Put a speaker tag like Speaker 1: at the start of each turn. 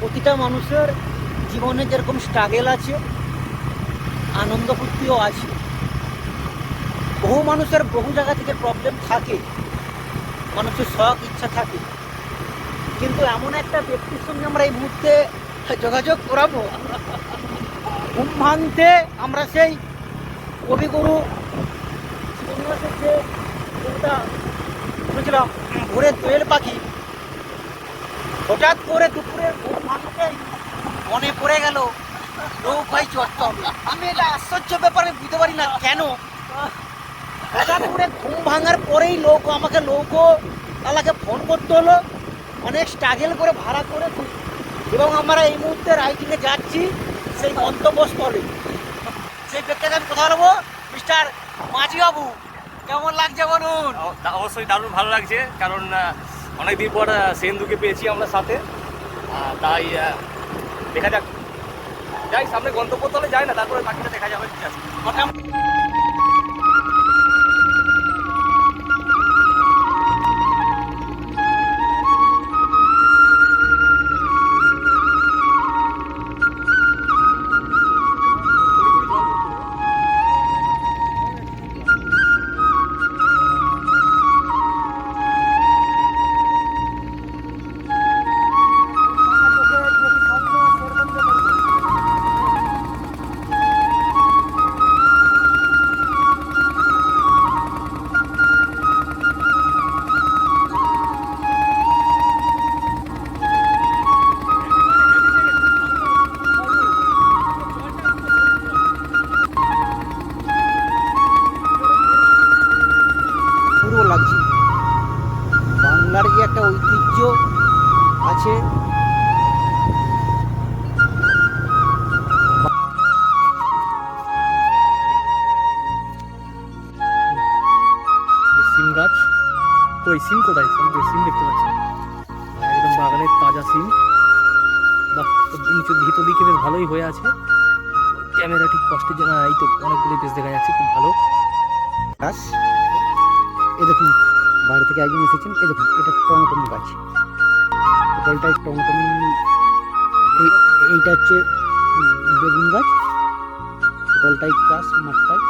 Speaker 1: প্রতিটা মানুষের জীবনে যেরকম স্ট্রাগেল আছে, আনন্দ ফুর্তিও আছে। বহু মানুষের বহু জায়গা থেকে প্রবলেম থাকে, মানুষের শখ ইচ্ছা থাকে, কিন্তু এমন একটা ব্যক্তির সঙ্গে আমরা এই মুহূর্তে যোগাযোগ করাবো, ঘুম ভাঙতে আমরা সেই কবিগুরু শ্রীনিবাসের যে কবিতা শুনেছিলাম, ভোরের দোয়েল পাখি, হঠাৎ করে দুপুরে ঘুম ভাঙতে মনে পড়ে গেল নৌকায় চড়তে হবে। আমি এটা আশ্চর্য ব্যাপার, আমি বুঝতে পারি না কেন হঠাৎ করে ঘুম ভাঙার পরেই আমাকে নৌকো তালাকে ফোন করতে হলো, অনেক স্ট্রাগল করে ভাড়া করেছি, এবং আমরা এই মুহূর্তে রাইডিংয়ে যাচ্ছি সেই গন্তব্যস্থলে। সেই ব্যক্তিকে আমি কথা বলবো। মিস্টার মাঝিবাবু, কেমন লাগছে বলুন?
Speaker 2: অবশ্যই দারুণ ভালো লাগছে, কারণ অনেকদিন পর সেন্দুকে পেয়েছি আমরা সাথে। তাই দেখা যাক, যাই সামনে গন্তব্যস্থলে যাই না, তারপরে বাকিটা দেখা যাবে। ঠিক আছে,
Speaker 1: পুরো লাগছে। বাংলার যে একটা ঐতিহ্য আছে,
Speaker 2: সিম গাছ, ওই সিম কোথায়? সিম দেখতে পাচ্ছি একদম বাগানের তাজা সিম। বাহ, নিচু ভিতর দিকে বেশ ভালোই হয়ে আছে। ক্যামেরা ঠিক কষ্টের জন্য, এই তো অনেকগুলো বেশ দেখা যাচ্ছে, খুব ভালো
Speaker 1: গাছ। এ দেখুন, বাইরে থেকে একজন এসেছেন, এ দেখুন, এটা টমেটো গাছ, টোটালটাই টমেটো। এইটা হচ্ছে বেগুন গাছ, টোটালটাই চাষ মাঠটাই।